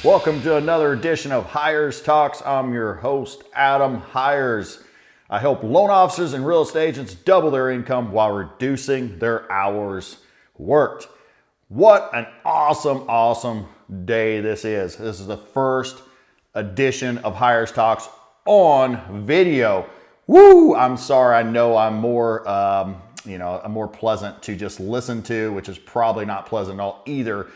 Welcome to another edition of Hires Talks. I'm your host, Adam Hires. I help loan officers and real estate agents double their income while reducing their hours worked. What an awesome day this is. This is the first edition of Hires Talks on video. Woo! I'm sorry. I know I'm more, I'm more pleasant to just listen to, which is probably not pleasant at all either.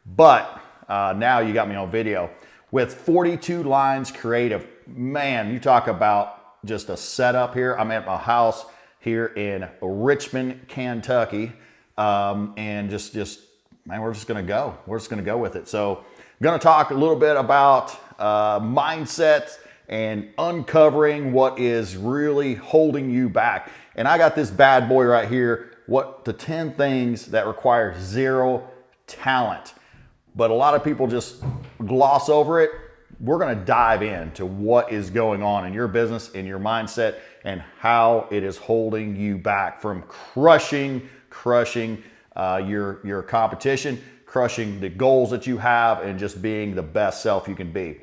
But now you got me on video with 42 lines creative. Man, you talk about just a setup here. I'm at my house here in Richmond, Kentucky, and just man, we're just gonna go. We're just gonna go with it. So I'm gonna talk a little bit about mindset and uncovering what is really holding you back. And I got this bad boy right here. What the 10 things that require zero talent. But a lot of people just gloss over it. We're going to dive into what is going on in your business, in your mindset, and how it is holding you back from crushing your competition, crushing the goals that you have, and just being the best self you can be.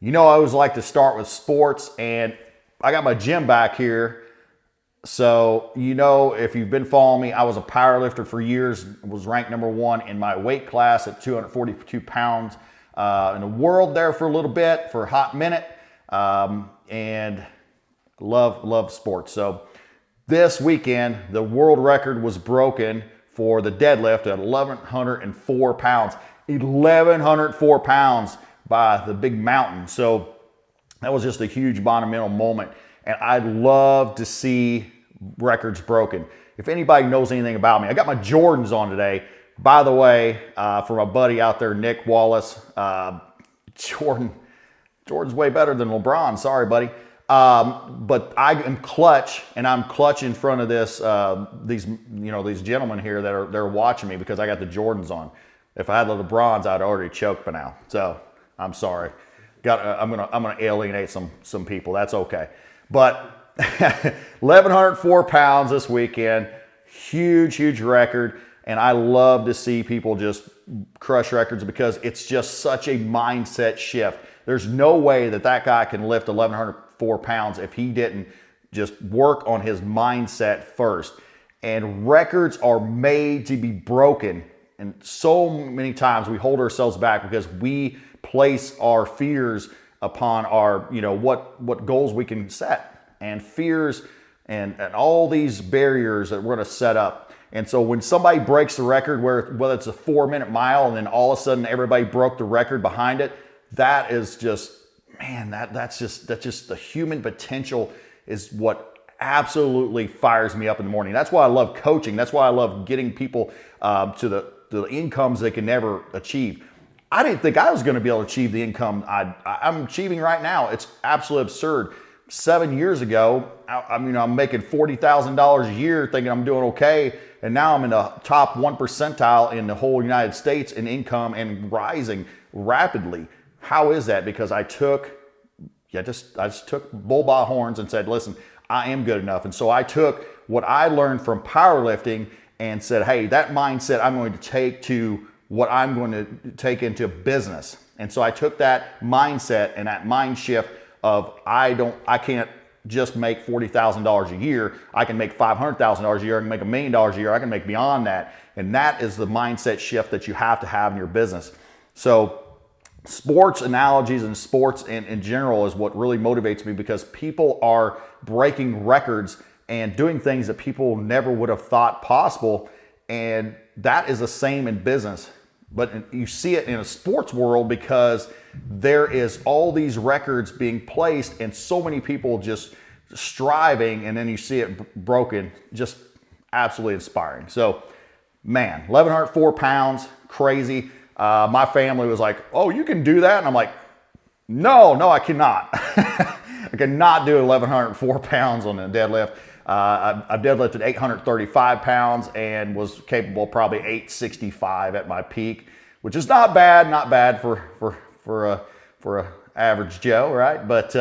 You know, I always like to start with sports, and I got my gym back here. So, you know, if you've been following me, I was a powerlifter for years, was ranked number one in my weight class at 242 pounds in the world there for a little bit, for a hot minute, and love sports. So this weekend, the world record was broken for the deadlift at 1,104 pounds. 1,104 pounds by the big mountain. So that was just a huge monumental moment. And I'd love to see records broken. If anybody knows anything about me, I got my Jordans on today. By the way, for my buddy out there, Nick Wallace, Jordan's way better than LeBron. Sorry, buddy. But I am clutch, and I'm clutch in front of these gentlemen here that they're watching me because I got the Jordans on. If I had the LeBrons, I'd already choked by now. So I'm sorry. I'm gonna alienate some people. That's okay. But 1,104 pounds this weekend, huge record. And I love to see people just crush records because it's just such a mindset shift. There's no way that guy can lift 1,104 pounds if he didn't just work on his mindset first. And records are made to be broken. And so many times we hold ourselves back because we place our fears upon our, what goals we can set, and fears and all these barriers that we're going to set up. And so when somebody breaks the record, whether it's a 4-minute mile and then all of a sudden everybody broke the record behind it, that is just, man, that's just the human potential is what absolutely fires me up in the morning. That's why I love coaching. That's why I love getting people to the incomes they can never achieve. I didn't think I was going to be able to achieve the income I'm achieving right now. It's absolutely absurd. 7 years ago, I'm making $40,000 a year thinking I'm doing okay. And now I'm in the top 1 percentile in the whole United States in income and rising rapidly. How is that? Because I just took bull by horns and said, listen, I am good enough. And so I took what I learned from powerlifting and said, hey, that mindset I'm going to take to what I'm going to take into business. And so I took that mindset and that mind shift of I can't just make $40,000 a year. I can make $500,000 a year. I can make $1 million a year. I can make beyond that. And that is the mindset shift that you have to have in your business. So sports analogies and sports in general is what really motivates me because people are breaking records and doing things that people never would have thought possible. And that is the same in business. But you see it in a sports world because there is all these records being placed and so many people just striving, and then you see it broken. Just absolutely inspiring. So, man, 1,104 pounds, crazy. My family was like, oh, you can do that? And I'm like, no, I cannot. I cannot do 1,104 pounds on a deadlift. I've deadlifted 835 pounds and was capable of probably 865 at my peak, which is not bad for a average Joe, right? But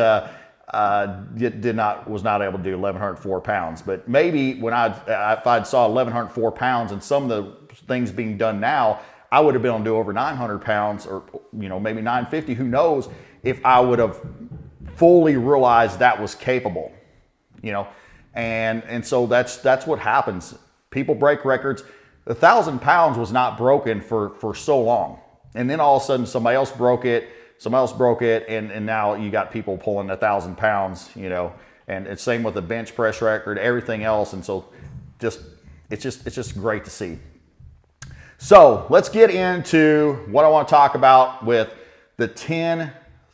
was not able to do 1,104 pounds. But maybe if I saw 1,104 pounds and some of the things being done now, I would have been able to do over 900 pounds or, maybe 950. Who knows if I would have fully realized that was capable, and so that's what happens. People break records. 1,000 pounds was not broken for so long. And then all of a sudden somebody else broke it, and now you got people pulling 1,000 pounds, and it's same with the bench press record, everything else. And so it's just great to see. So let's get into what I want to talk about with the 10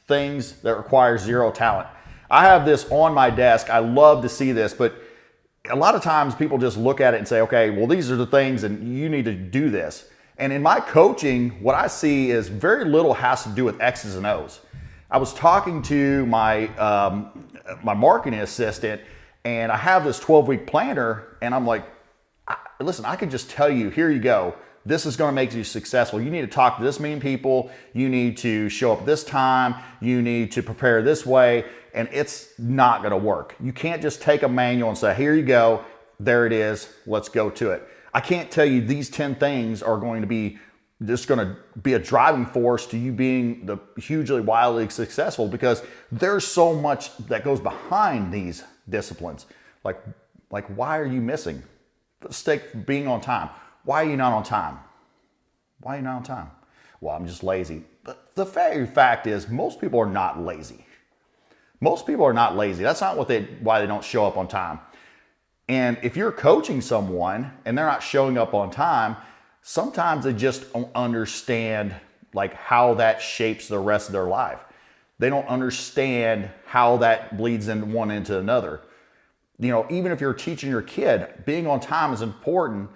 things that require zero talent. I have this on my desk. I love to see this, but a lot of times people just look at it and say, okay, well, these are the things and you need to do this. And in my coaching, what I see is very little has to do with X's and O's. I was talking to my marketing assistant, and I have this 12-week planner, and I'm like, listen, I can just tell you, here you go. This is going to make you successful. You need to talk to this many people. You need to show up this time. You need to prepare this way, and it's not going to work. You can't just take a manual and say, here you go. There it is. Let's go to it. I can't tell you these 10 things are going to be just going to be a driving force to you being the hugely, wildly successful, because there's so much that goes behind these disciplines. Like why are you missing? Let's take being on time. Why are you not on time? Why are you not on time? Well, I'm just lazy. But the very fact is most people are not lazy. Most people are not lazy. That's not why they don't show up on time. And if you're coaching someone and they're not showing up on time, sometimes they just don't understand how that shapes the rest of their life. They don't understand how that bleeds one into another. Even if you're teaching your kid, being on time is important.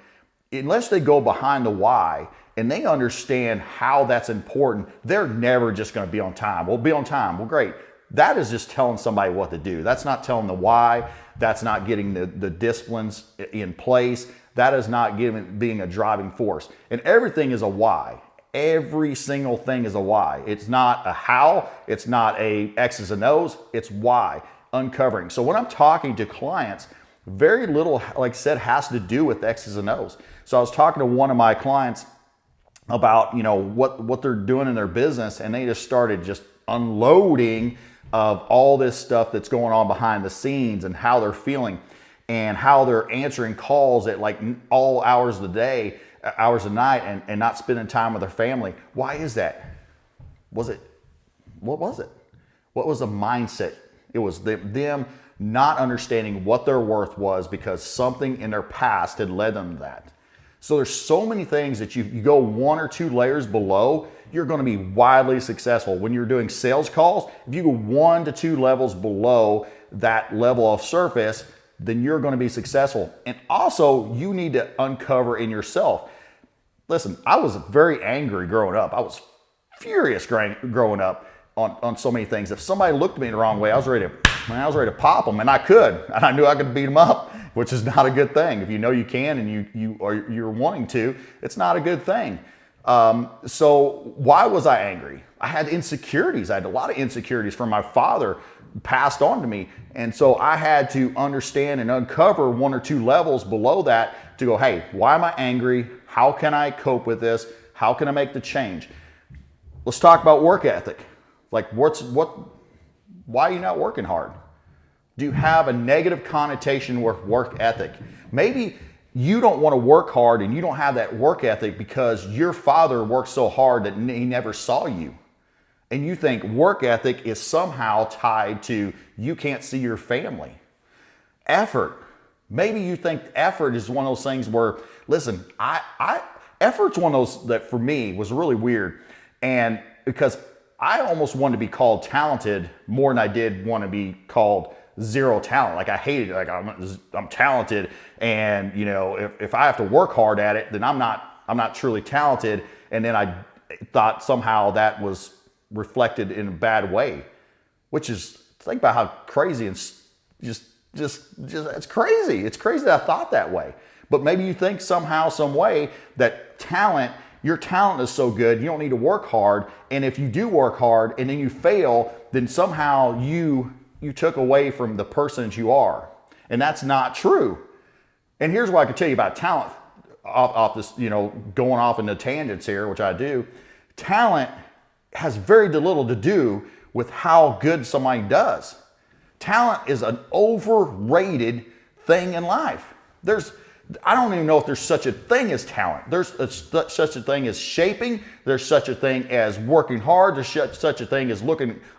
Unless they go behind the why and they understand how that's important, they're never just going to be on time. We'll be on time. Well, great. That is just telling somebody what to do. That's not telling the why. That's not getting the disciplines in place. That is not being a driving force. And everything is a why. Every single thing is a why. It's not a how. It's not a X's and O's. It's why. Uncovering. So when I'm talking to clients, very little, like I said, has to do with X's and O's. So I was talking to one of my clients about, what they're doing in their business, and they just started just unloading of all this stuff that's going on behind the scenes and how they're feeling and how they're answering calls at all hours of the day, hours of night, and not spending time with their family. Why is that? What was it? What was the mindset? It was them not understanding what their worth was because something in their past had led them to that. So there's so many things that you go 1 or 2 layers below, you're going to be wildly successful. When you're doing sales calls, if you go 1 to 2 levels below that level of surface, then you're going to be successful. And also, you need to uncover in yourself. Listen, I was very angry growing up. I was furious growing up on so many things. If somebody looked at me the wrong way, I was ready to pop them, and I could. And I knew I could beat them up, which is not a good thing. If you know you can and you're wanting to, it's not a good thing. So why was I angry? I had insecurities. I had a lot of insecurities from my father passed on to me. And so I had to understand and uncover 1 or 2 levels below that to go, hey, why am I angry? How can I cope with this? How can I make the change? Let's talk about work ethic. Why are you not working hard? Do you have a negative connotation with work ethic? Maybe you don't want to work hard and you don't have that work ethic because your father worked so hard that he never saw you. And you think work ethic is somehow tied to you can't see your family. Effort. Maybe you think effort is one of those things where, listen, effort's one of those that for me was really weird. And because I almost wanted to be called talented more than I did want to be called zero talent. I hated it. I'm talented, and if I have to work hard at it, then I'm not truly talented. And then I thought somehow that was reflected in a bad way, which is, think about how crazy and just it's crazy. It's crazy that I thought that way. But maybe you think somehow, some way that your talent is so good, you don't need to work hard. And if you do work hard and then you fail, then somehow you took away from the person that you are. And that's not true. And here's what I can tell you about talent. off this, going off into tangents here, which I do, talent has very little to do with how good somebody does. Talent is an overrated thing in life. I don't even know if there's such a thing as talent. There's such a thing as shaping. There's such a thing as working hard. There's such a thing as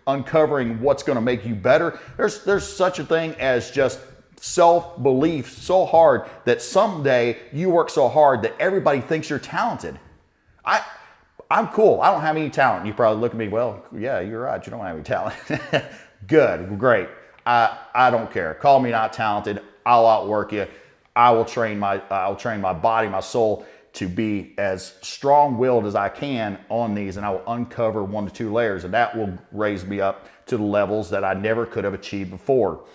uncovering what's going to make you better. There's such a thing as just self-belief so hard that someday you work so hard that everybody thinks you're talented. I'm cool. I don't have any talent. You probably look at me, well, yeah, you're right. You don't have any talent. Good, great. I don't care. Call me not talented. I'll outwork you. I'll train my body, my soul to be as strong-willed as I can on these, and I will uncover 1 to 2 layers, and that will raise me up to the levels that I never could have achieved before.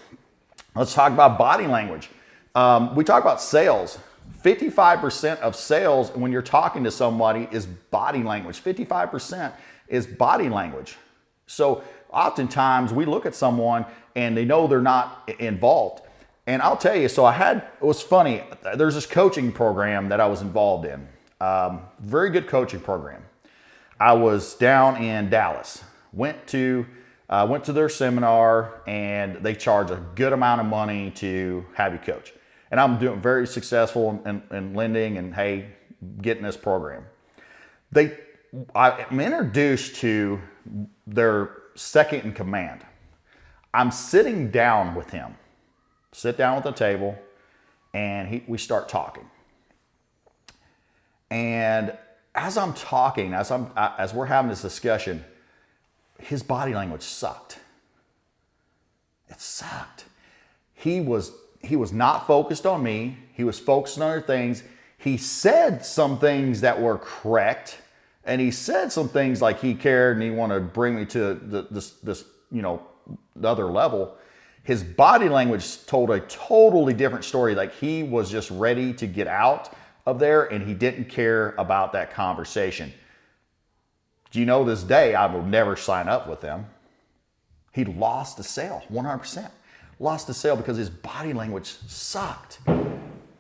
Let's talk about body language. We talk about sales. 55% of sales when you're talking to somebody is body language. 55% is body language. So oftentimes we look at someone and they know they're not involved. And I'll tell you, it was funny. There's this coaching program that I was involved in. Very good coaching program. I was down in Dallas. Went to their seminar, and they charge a good amount of money to have you coach. And I'm doing very successful in lending and getting this program. I'm introduced to their second in command. I'm sitting down with him. Sit down at the table, and we start talking. And as I'm talking, as we're having this discussion, his body language sucked. It sucked. He was not focused on me. He was focused on other things. He said some things that were correct, and he said some things like he cared and he wanted to bring me to this other level. His body language told a totally different story. Like he was just ready to get out of there, and he didn't care about that conversation. Do you know this day I will never sign up with them? He lost the sale, 100%. Lost the sale because his body language sucked.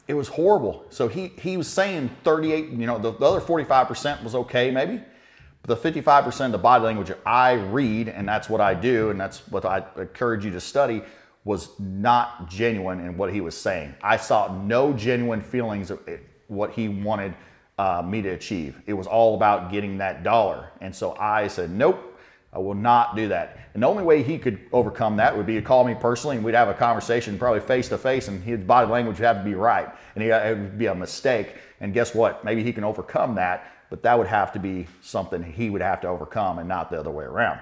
It was horrible. So he was saying 38, the other 45% was okay maybe. But the 55% of the body language I read, and that's what I do, and that's what I encourage you to study, was not genuine in what he was saying. I saw no genuine feelings of what he wanted me to achieve. It was all about getting that dollar. And so I said, nope, I will not do that. And the only way he could overcome that would be to call me personally, and we'd have a conversation probably face to face, and his body language would have to be right. And it would be a mistake. And guess what? Maybe he can overcome that, but that would have to be something he would have to overcome and not the other way around.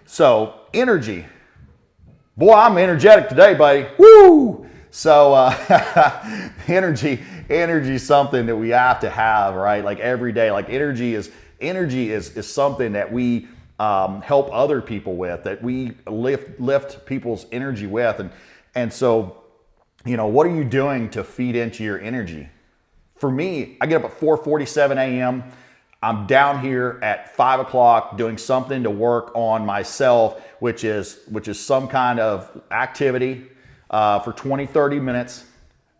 So energy. Boy, I'm energetic today, buddy. Woo! So energy is something that we have to have, right? Like every day. Like energy is something that we help other people with, that we lift people's energy with. And so, what are you doing to feed into your energy? For me, I get up at 4:47 a.m. I'm down here at 5 o'clock doing something to work on myself, which is some kind of activity for 20, 30 minutes.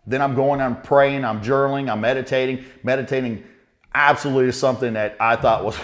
Then I'm praying, I'm journaling, I'm meditating. Meditating absolutely is something that I thought was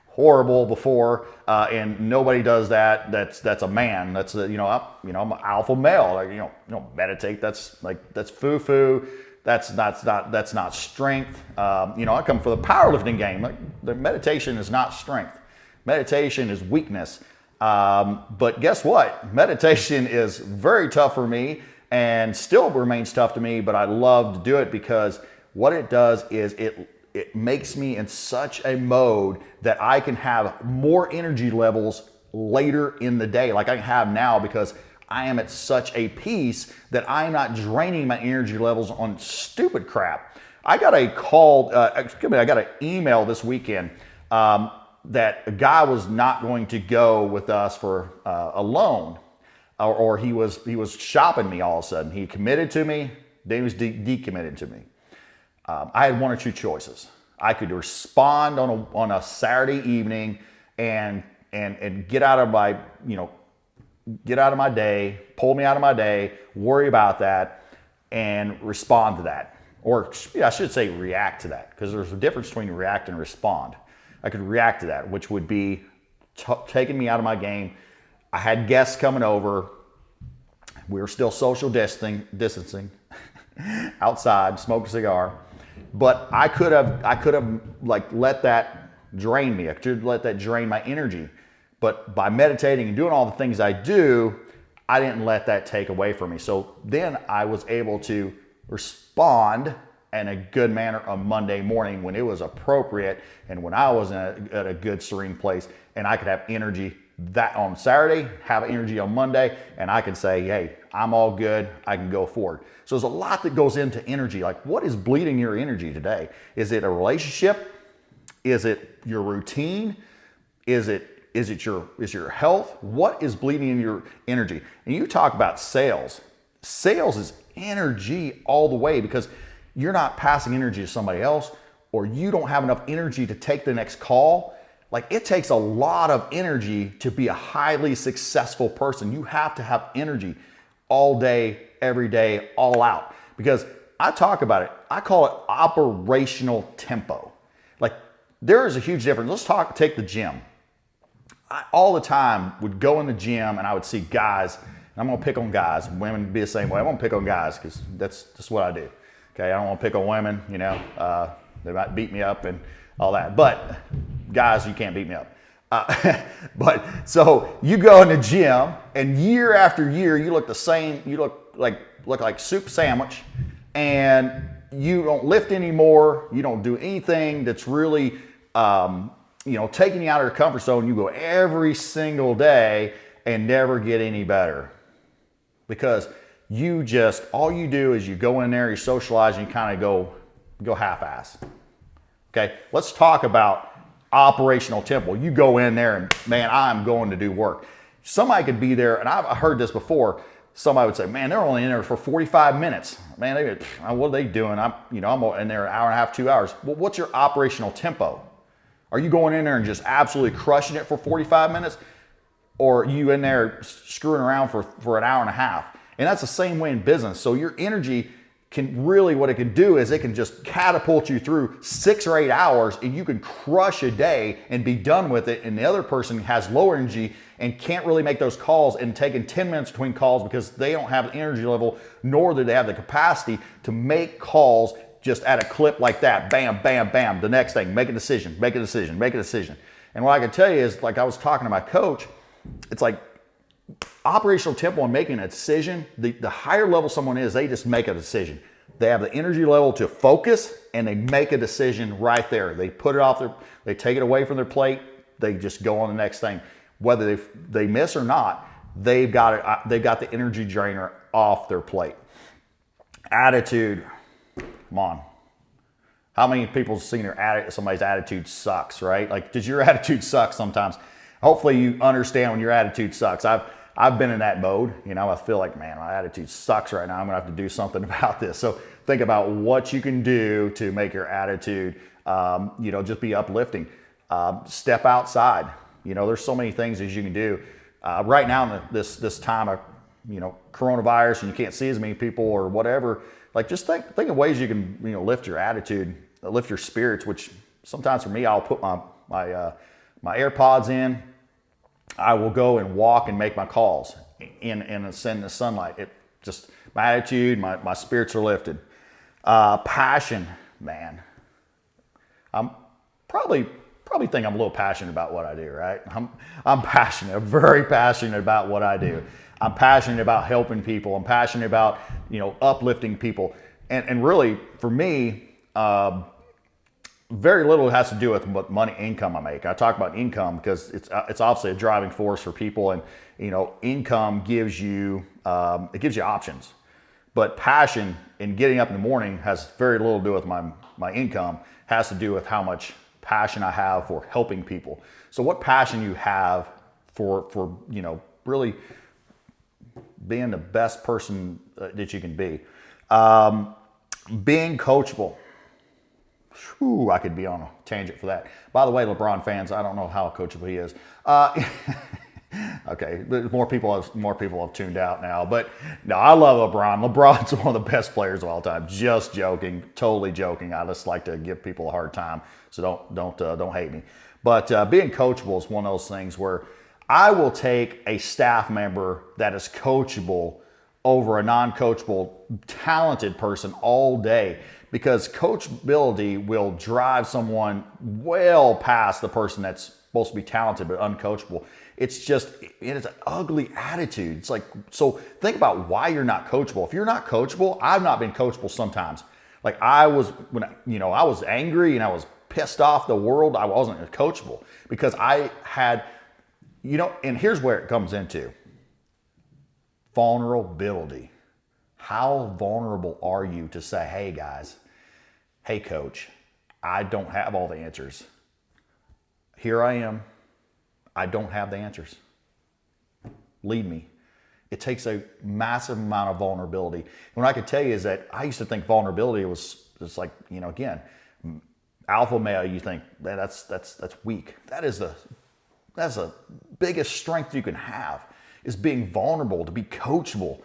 horrible before, and nobody does that. That's a man. That's I'm an alpha male. Like, meditate. That's foo-foo. That's not strength. I come for the powerlifting game. Like, the meditation is not strength. Meditation is weakness. But guess what? Meditation is very tough for me and still remains tough to me, but I love to do it because what it does is it makes me in such a mode that I can have more energy levels later in the day, like I have now, because I am at such a peace that I'm not draining my energy levels on stupid crap. I got an email this weekend that a guy was not going to go with us for a loan, or he was shopping me all of a sudden. He committed to me, then he was decommitted to me. I had one or two choices. I could respond on a Saturday evening and get out of my day, pull me out of my day, worry about that, and respond to that. or I should say react to that, because there's a difference between react and respond. I could react to that, which would be taking me out of my game. I had guests coming over. We were still social distancing outside, smoking a cigar. But I could have like let that drain me. I could let that drain my energy. But by meditating and doing all the things I do, I didn't let that take away from me. So then I was able to respond in a good manner on Monday morning when it was appropriate and when I was at a good serene place, and I could have energy that on Saturday, have energy on Monday, and I can say, hey, I'm all good, I can go forward. So there's a lot that goes into energy. Like, what is bleeding your energy today? Is it a relationship? Is it your routine? Is your health? What is bleeding in your energy? And you talk about sales. Sales is energy all the way, because you're not passing energy to somebody else, or you don't have enough energy to take the next call. Like, it takes a lot of energy to be a highly successful person. You have to have energy all day, every day, all out. Because I talk about it, I call it operational tempo. Like, there is a huge difference. Let's take the gym. I all the time would go in the gym and I would see guys, and I'm gonna pick on guys, women be the same way. I'm gonna pick on guys because that's just what I do. Okay, I don't want to pick on women, they might beat me up and all that. But guys, you can't beat me up. But so you go in the gym, and year after year, you look the same. You look like soup sandwich, and you don't lift anymore. You don't do anything that's really, taking you out of your comfort zone. You go every single day and never get any better, because all you do is you go in there, you socialize, and you kind of go half-ass. Okay, let's talk about operational tempo. You go in there and, man, I'm going to do work. Somebody could be there, and I've heard this before. Somebody would say, man, they're only in there for 45 minutes. Man, what are they doing? I'm in there an hour and a half, 2 hours. Well, what's your operational tempo? Are you going in there and just absolutely crushing it for 45 minutes? Or are you in there screwing around for an hour and a half? And that's the same way in business. So your energy what it can do is it can just catapult you through 6 or 8 hours, and you can crush a day and be done with it. And the other person has low energy and can't really make those calls, and taking 10 minutes between calls because they don't have the energy level, nor do they have the capacity to make calls just at a clip like that. Bam, bam, bam. The next thing, make a decision. And what I can tell you is, like I was talking to my coach, it's like operational tempo and making a decision. The higher level someone is, they just make a decision. They have the energy level to focus, and they make a decision right there. They put it off they take it away from their plate. They just go on the next thing. Whether they miss or not, they've got the energy drainer off their plate. Attitude. Come on. How many people have seen somebody's attitude sucks, right? Like, does your attitude suck sometimes? Hopefully you understand when your attitude sucks. I've been in that mode. I feel like, man, my attitude sucks right now. I'm gonna have to do something about this. So think about what you can do to make your attitude, just be uplifting. Step outside. There's so many things that you can do. Right now in this time of, coronavirus, and you can't see as many people or whatever. Like, just think of ways you can, lift your attitude, lift your spirits. Which sometimes for me, I'll put my AirPods in. I will go and walk and make my calls in the sunlight. It just, my attitude, my spirits are lifted. Passion, man. I'm probably think I'm a little passionate about what I do, right? I'm passionate. I'm very passionate about what I do. I'm passionate about helping people. I'm passionate about, uplifting people. And really, for me, very little has to do with what income I make. I talk about income because it's obviously a driving force for people, and income gives you options. But passion in getting up in the morning has very little to do with my income. Has to do with how much passion I have for helping people. So what passion you have for really being the best person that you can be. Being coachable. Whew, I could be on a tangent for that. By the way, LeBron fans, I don't know how coachable he is. I Okay, more people have tuned out now. But no, I love LeBron. LeBron's one of the best players of all time. Just joking, totally joking. I just like to give people a hard time, so don't hate me. But being coachable is one of those things where I will take a staff member that is coachable over a non-coachable, talented person all day, because coachability will drive someone well past the person that's supposed to be talented but uncoachable. It's an ugly attitude. It's like, so think about why you're not coachable. If you're not coachable, I've not been coachable sometimes. Like I was, I was angry and I was pissed off the world, I wasn't coachable because I had, and here's where it comes into vulnerability. How vulnerable are you to say, hey guys, hey coach, I don't have all the answers. Here I am. I don't have the answers. Lead me. It takes a massive amount of vulnerability. And what I can tell you is that I used to think vulnerability was just like, again, alpha male, you think that's weak. That's the biggest strength you can have, is being vulnerable, to be coachable,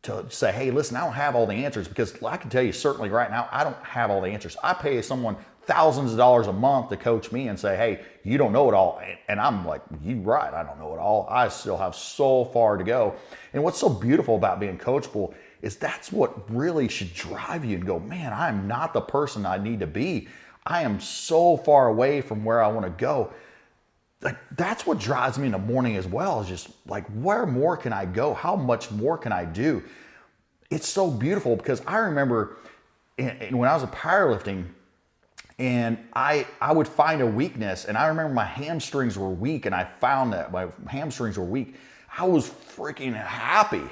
to say, hey, listen, I don't have all the answers, because I can tell you certainly right now, I don't have all the answers. I pay someone thousands of dollars a month to coach me and say, hey, you don't know it all. And I'm like, you right, I don't know it all. I still have so far to go. And what's so beautiful about being coachable is that's what really should drive you and go, man, I'm not the person I need to be. I am so far away from where I want to go. Like, that's what drives me in the morning as well, is just like, where more can I go? How much more can I do? It's so beautiful, because I remember when I was powerlifting, and I would find a weakness, and I remember my hamstrings were weak, and I found that my hamstrings were weak. I was freaking happy.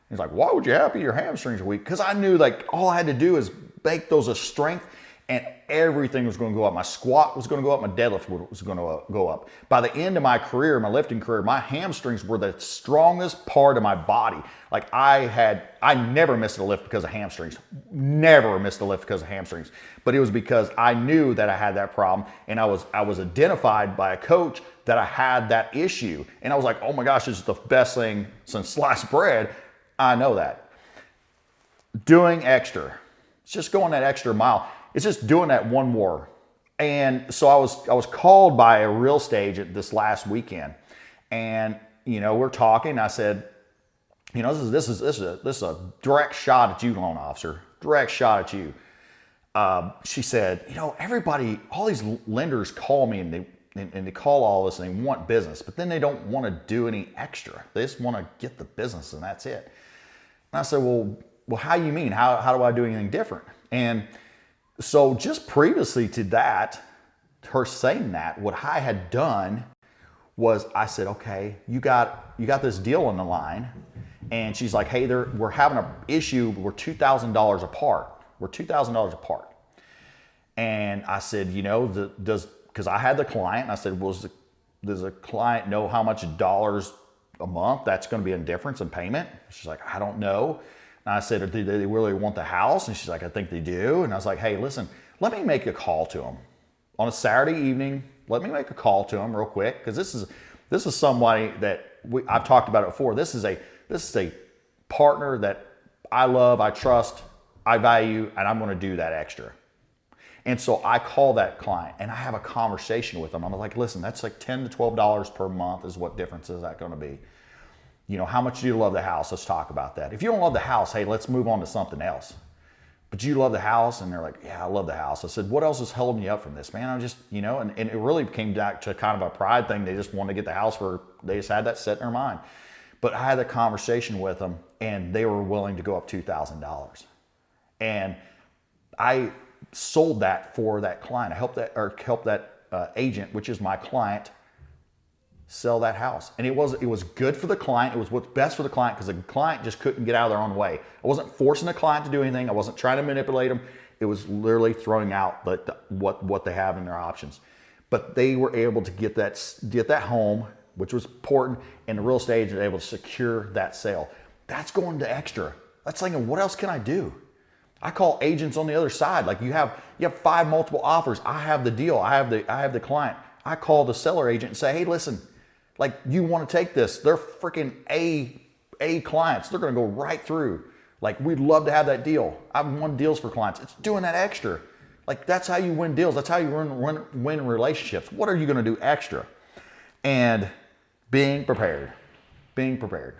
He's like, why would you happy your hamstrings are weak? Because I knew like all I had to do is make those a strength, and everything was going to go up. My squat was going to go up. My deadlift was going to go up. By the end of my career, my lifting career, my hamstrings were the strongest part of my body. Like I never missed a lift because of hamstrings. Never missed a lift because of hamstrings. But it was because I knew that I had that problem, and I was identified by a coach that I had that issue. And I was like, oh my gosh, this is the best thing since sliced bread. I know that. Doing extra. It's just going that extra mile. It's just doing that one more. And so I was called by a real estate agent this last weekend, and we're talking. I said, this is a direct shot at you, loan officer. Direct shot at you. She said, everybody, all these lenders call me, and they call all this, and they want business, but then they don't want to do any extra. They just want to get the business, and that's it. And I said, well, how you mean? How do I do anything different? And so just previously to that, her saying that, what I had done was I said, okay, you got this deal on the line. And she's like, hey, we're having an issue. We're $2,000 apart. We're $2,000 apart. And I said, because I had the client, and I said, does the client know how much dollars a month that's going to be a difference in payment? She's like, I don't know. And I said, do they really want the house? And she's like, I think they do. And I was like, hey, listen, let me make a call to them on a Saturday evening. Let me make a call to them real quick, because this is somebody that I've talked about it before. This is a partner that I love, I trust, I value, and I'm going to do that extra. And so I call that client and I have a conversation with them. I'm like, listen, that's like $10 to $12 per month is what difference is that going to be? How much do you love the house? Let's talk about that. If you don't love the house, hey, let's move on to something else. But you love the house? And they're like, yeah, I love the house. I said, what else is holding you up from this, man? I'm just, and it really came back to kind of a pride thing. They just wanted to get the house they just had that set in their mind. But I had a conversation with them, and they were willing to go up $2,000. And I sold that for that client. I helped that agent, which is my client, sell that house. And it was good for the client. It was what's best for the client, because the client just couldn't get out of their own way. I wasn't forcing the client to do anything. I wasn't trying to manipulate them. It was literally throwing out what they have in their options. But they were able to get that home, which was important, and the real estate agent was able to secure that sale. That's going to extra. That's thinking, what else can I do? I call agents on the other side. Like you have 5 multiple offers. I have the deal. I have the client. I call the seller agent and say, hey, listen, Like, you want to take this. They're freaking A clients. They're going to go right through. Like, we'd love to have that deal. I've won deals for clients. It's doing that extra. Like, that's how you win deals. That's how you win relationships. What are you going to do extra? And being prepared. Being prepared.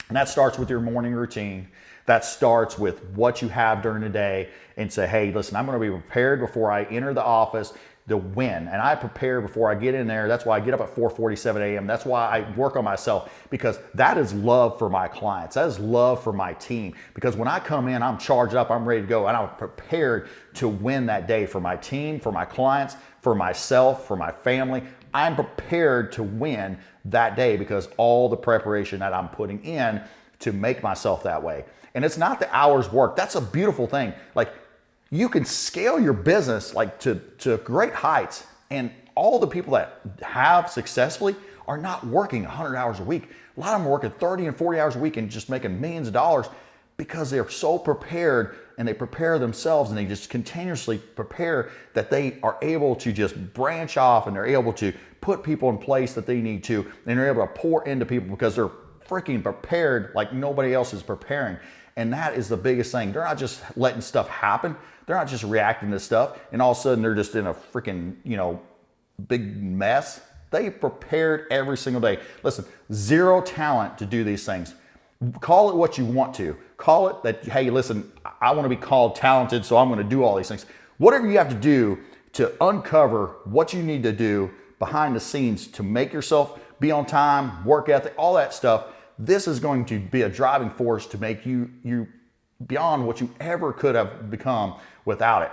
And that starts with your morning routine. That starts with what you have during the day, and say, hey, listen, I'm going to be prepared before I enter the office to win. And I prepare before I get in there. That's why I get up at 4:47 a.m. That's why I work on myself, because that is love for my clients. That is love for my team. Because when I come in, I'm charged up, I'm ready to go, and I'm prepared to win that day for my team, for my clients, for myself, for my family. I'm prepared to win that day because all the preparation that I'm putting in to make myself that way. And it's not the hours worked. That's a beautiful thing. Like, you can scale your business like to great heights, and all the people that have successfully are not working 100 hours a week. A lot of them are working 30 and 40 hours a week and just making millions of dollars because they're so prepared, and they prepare themselves, and they just continuously prepare that they are able to just branch off, and they're able to put people in place that they need to, and they're able to pour into people because they're freaking prepared like nobody else is preparing. And that is the biggest thing. They're not just letting stuff happen. They're not just reacting to stuff and all of a sudden they're just in a freaking, big mess. They prepared every single day. Listen, zero talent to do these things. Call it what you want to. Call it that, hey, listen, I want to be called talented, so I'm going to do all these things. Whatever you have to do to uncover what you need to do behind the scenes to make yourself be on time, work ethic, all that stuff, this is going to be a driving force to make you beyond what you ever could have become without it.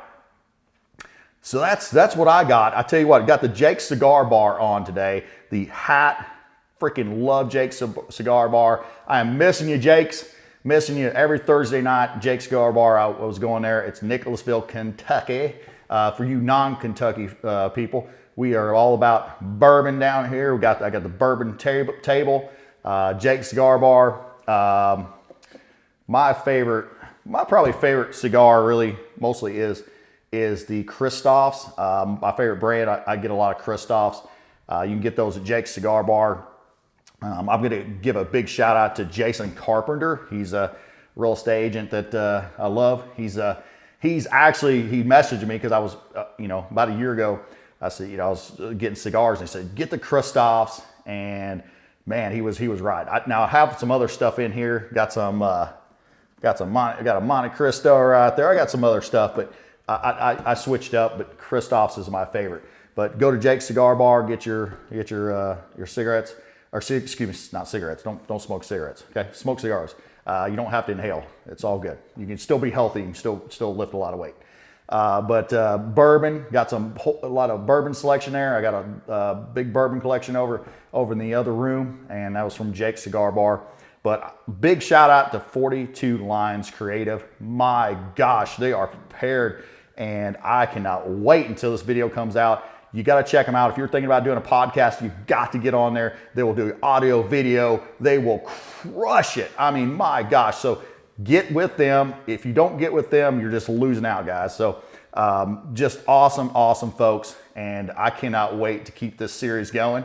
So that's what I got. I tell you what, I got the Jake's Cigar Bar on today. The hat, freaking love Jake's Cigar Bar. I am missing you, Jake's. Missing you every Thursday night. Jake's Cigar Bar, I was going there. It's Nicholasville, Kentucky. For you non-Kentucky people, we are all about bourbon down here. I got the bourbon table. Jake's Cigar Bar. My probably favorite cigar really mostly is the Christophs. My favorite brand, I get a lot of Christophs. You can get those at Jake's Cigar Bar. I'm going to give a big shout out to Jason Carpenter. He's a real estate agent that I love. He messaged me because I was, about a year ago, I said, I was getting cigars, and he said, get the Christophs. And man, he was right. Now I have some other stuff in here. Got a Monte Cristo right there. I got some other stuff, but I switched up. But Christoph's is my favorite. But go to Jake's Cigar Bar, get your cigarettes, or excuse me, not cigarettes. Don't smoke cigarettes. Okay, smoke cigars. You don't have to inhale. It's all good. You can still be healthy and still lift a lot of weight. But bourbon, got a lot of bourbon selection there. I got a big bourbon collection over in the other room, and that was from Jake's Cigar Bar. But big shout out to 42 Lines Creative. My gosh, they are prepared, and I cannot wait until this video comes out. You got to check them out. If you're thinking about doing a podcast, you've got to get on there. They will do audio, video. They will crush it. I mean, my gosh. So get with them. If you don't get with them, you're just losing out, guys. So just awesome folks. And I cannot wait to keep this series going.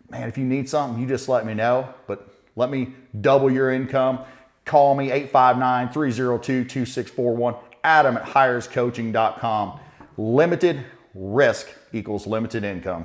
Man, if you need something, you just let me know. But let me double your income. Call me 859-302-2641. Adam at hirescoaching.com. Limited risk equals limited income.